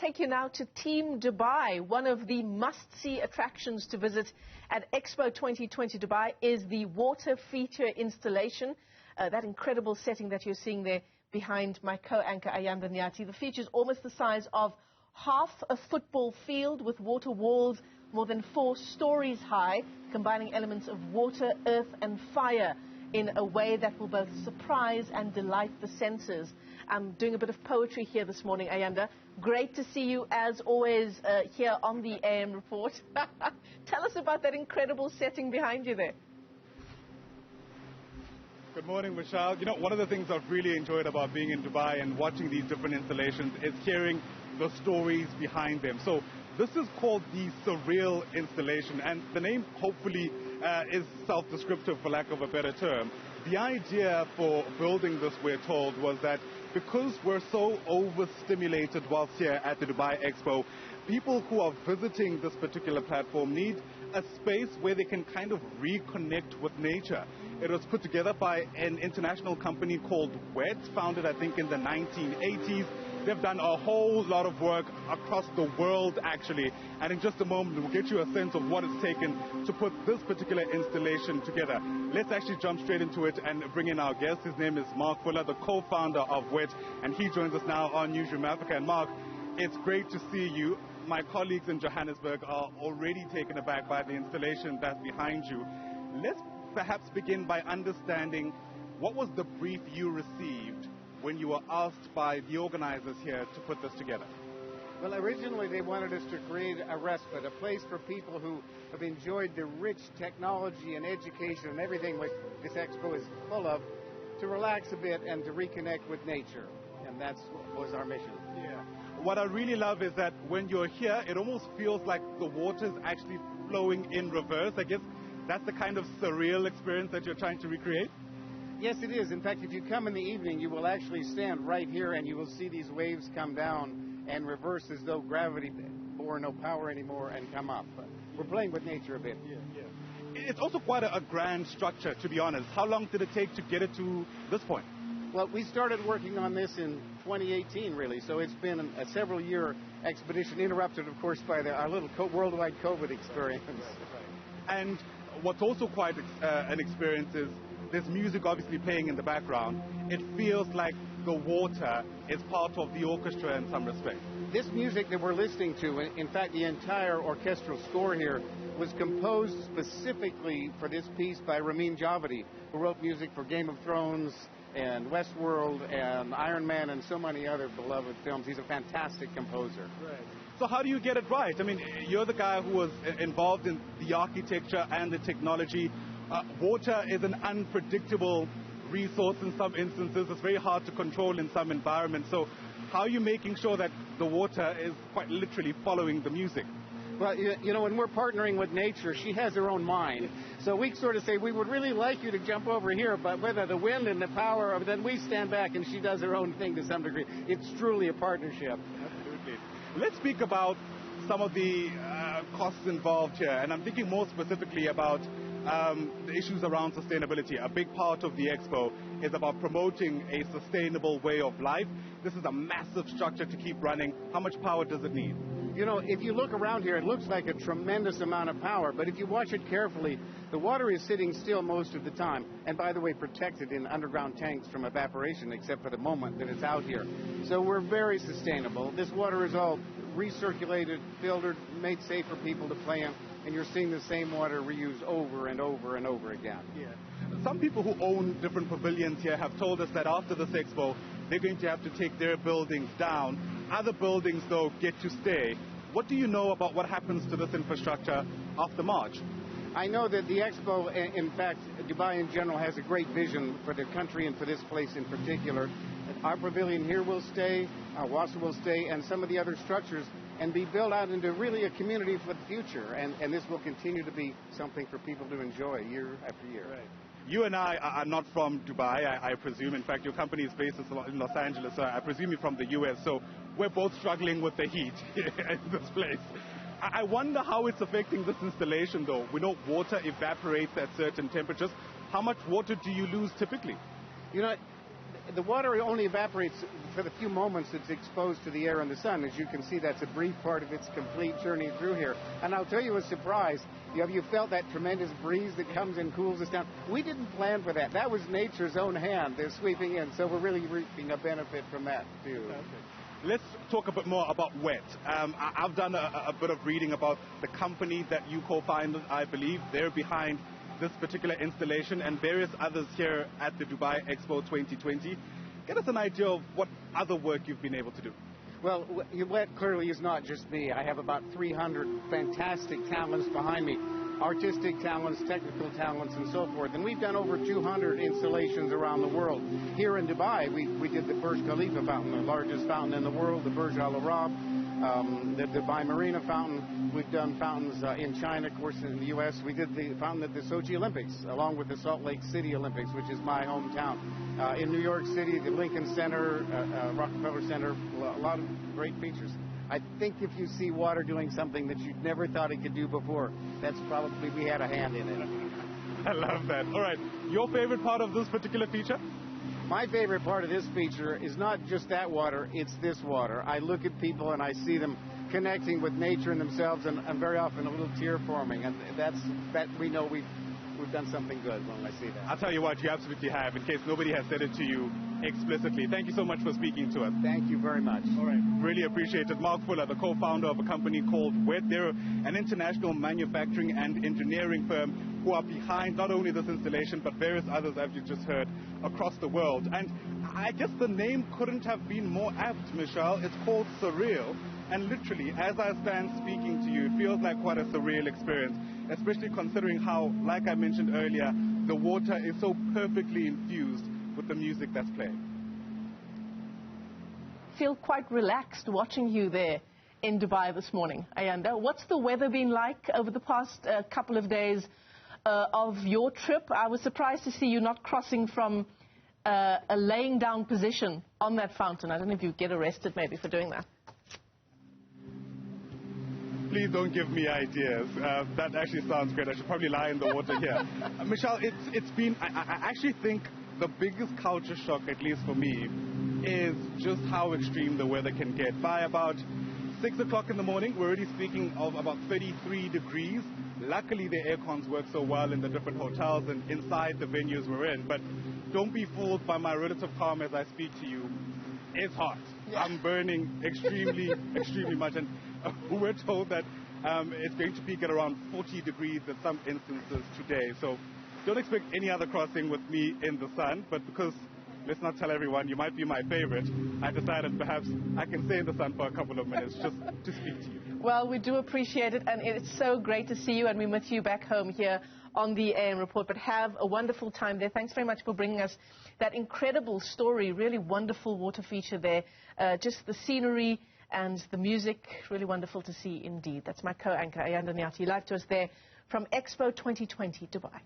take you now to Team Dubai. One of the must-see attractions to visit at Expo 2020 Dubai is the water feature installation. That incredible setting that you're seeing there behind my co-anchor Ayanda Nyathi. The feature is almost the size of half a football field with water walls more than 4 stories high, combining elements of water, earth and fire in a way that will both surprise and delight the senses. I'm doing a bit of poetry here this morning, Ayanda. Great to see you, as always, here on the AM Report. Tell us about that incredible setting behind you there. Good morning, Michelle. You know, one of the things I've really enjoyed about being in Dubai and watching these different installations is hearing the stories behind them. So this is called the Surreal Installation, and the name hopefully is self-descriptive, for lack of a better term. The idea for building this, we're told, was that because we're so overstimulated whilst here at the Dubai Expo, people who are visiting this particular platform need a space where they can kind of reconnect with nature. It was put together by an international company called WET, founded I think in the 1980s. They've done a whole lot of work across the world, actually. And in just a moment, we'll get you a sense of what it's taken to put this particular installation together. Let's actually jump straight into it and bring in our guest. His name is Mark Fuller, the co-founder of WET, and he joins us now on Newzroom Afrika. And Mark, it's great to see you. My colleagues in Johannesburg are already taken aback by the installation that's behind you. Let's perhaps begin by understanding what was the brief you received when you were asked by the organizers here to put this together? Well, originally they wanted us to create a respite, a place for people who have enjoyed the rich technology and education and everything like this expo is full of, to relax a bit and to reconnect with nature. And that was our mission. Yeah. What I really love is that when you're here, it almost feels like the water's actually flowing in reverse. I guess that's the kind of surreal experience that you're trying to recreate? Yes, it is. In fact, if you come in the evening, you will actually stand right here and you will see these waves come down and reverse as though gravity bore no power anymore and come up. But we're playing with nature a bit. Yeah. It's also quite a grand structure, to be honest. How long did it take to get it to this point? Well, we started working on this in 2018, really, so it's been a several-year expedition, interrupted, of course, by our little worldwide COVID experience. Right. And what's also quite an experience is there's music obviously playing in the background. It feels like the water is part of the orchestra in some respect. This music that we're listening to, in fact, the entire orchestral score here, was composed specifically for this piece by Ramin Djawadi, who wrote music for Game of Thrones and Westworld and Iron Man and so many other beloved films. He's a fantastic composer. Right. So how do you get it right? I mean, you're the guy who was involved in the architecture and the technology. Water is an unpredictable resource in some instances. It's very hard to control in some environments. So how are you making sure that the water is quite literally following the music? Well, you know, when we're partnering with nature, she has her own mind. So we sort of say, we would really like you to jump over here, but whether the wind and the power, then we stand back and she does her own thing to some degree. It's truly a partnership. Absolutely. Let's speak about some of the costs involved here. And I'm thinking more specifically about the issues around sustainability. A big part of the expo is about promoting a sustainable way of life. This is a massive structure to keep running. How much power does it need? You know, if you look around here, it looks like a tremendous amount of power, but if you watch it carefully, the water is sitting still most of the time, and by the way, protected in underground tanks from evaporation, except for the moment that it's out here. So we're very sustainable. This water is all recirculated, filtered, made safe for people to play in, and you're seeing the same water reused over and over and over again. Yeah. Some people who own different pavilions here have told us that after this expo, they're going to have to take their buildings down. Other buildings, though, get to stay. What do you know about what happens to this infrastructure after March? I know that the Expo, in fact, Dubai in general, has a great vision for the country and for this place in particular. Our pavilion here will stay, our Wassa will stay, and some of the other structures, and be built out into really a community for the future. And this will continue to be something for people to enjoy year after year. Right. You and I are not from Dubai, I presume. In fact, your company is based in Los Angeles, so I presume you're from the US. So we're both struggling with the heat in this place. I wonder how it's affecting this installation, though. We know water evaporates at certain temperatures. How much water do you lose typically? You know, the water only evaporates for the few moments it's exposed to the air and the sun. As you can see, that's a brief part of its complete journey through here. And I'll tell you a surprise. Have you felt that tremendous breeze that comes and cools us down? We didn't plan for that. That was nature's own hand sweeping in. So we're really reaping a benefit from that, too. Let's talk a bit more about WET. I've done a bit of reading about the company that you co-founded, I believe. They're behind this particular installation and various others here at the Dubai Expo 2020. Get us an idea of what other work you've been able to do. Well, WET clearly is not just me. I have about 300 fantastic talents behind me. Artistic talents, technical talents, and so forth. And we've done over 200 installations around the world. Here in Dubai, we did the Burj Khalifa fountain, the largest fountain in the world, the Burj Al Arab, the Dubai Marina fountain. We've done fountains in China, of course, in the U.S. We did the fountain at the Sochi Olympics, along with the Salt Lake City Olympics, which is my hometown. In New York City, the Lincoln Center, Rockefeller Center, a lot of great features. I think if you see water doing something that you never thought it could do before, that's probably we had a hand in it. I love that. All right, your favorite part of this particular feature? My favorite part of this feature is not just that water, it's this water. I look at people and I see them connecting with nature and themselves, and very often a little tear forming, and that we know we've done something good when I see that. I'll tell you what, you absolutely have, in case nobody has said it to you explicitly. Thank you so much for speaking to us. Thank you very much. All right, really appreciate it. Mark Fuller, the co-founder of a company called WET. They're an international manufacturing and engineering firm who are behind not only this installation, but various others, as you just heard, across the world. And I guess the name couldn't have been more apt, Michelle. It's called Surreal. And literally, as I stand speaking to you, it feels like quite a surreal experience, especially considering how, like I mentioned earlier, the water is so perfectly infused with the music that's playing. Feel quite relaxed watching you there in Dubai this morning. Ayanda, what's the weather been like over the past couple of days of your trip? I was surprised to see you not crossing from a laying down position on that fountain. I don't know if you get arrested maybe for doing that. Please don't give me ideas. That actually sounds great. I should probably lie in the water here. Michelle, it's been, I actually think the biggest culture shock, at least for me, is just how extreme the weather can get. By about 6 o'clock in the morning, we're already speaking of about 33 degrees. Luckily, the air cons work so well in the different hotels and inside the venues we're in. But don't be fooled by my relative calm as I speak to you. It's hot. Yeah. I'm burning extremely, extremely much. And we're told that it's going to peak at around 40 degrees in some instances today. So don't expect any other crossing with me in the sun. But because, let's not tell everyone, you might be my favorite, I decided perhaps I can stay in the sun for a couple of minutes just to speak to you. Well, we do appreciate it, and it's so great to see you, and we miss you back home here on the AM Report. But have a wonderful time there. Thanks very much for bringing us that incredible story, really wonderful water feature there. Just the scenery and the music, really wonderful to see indeed. That's my co-anchor, Ayanda Nyathi, live to us there from Expo 2020 Dubai.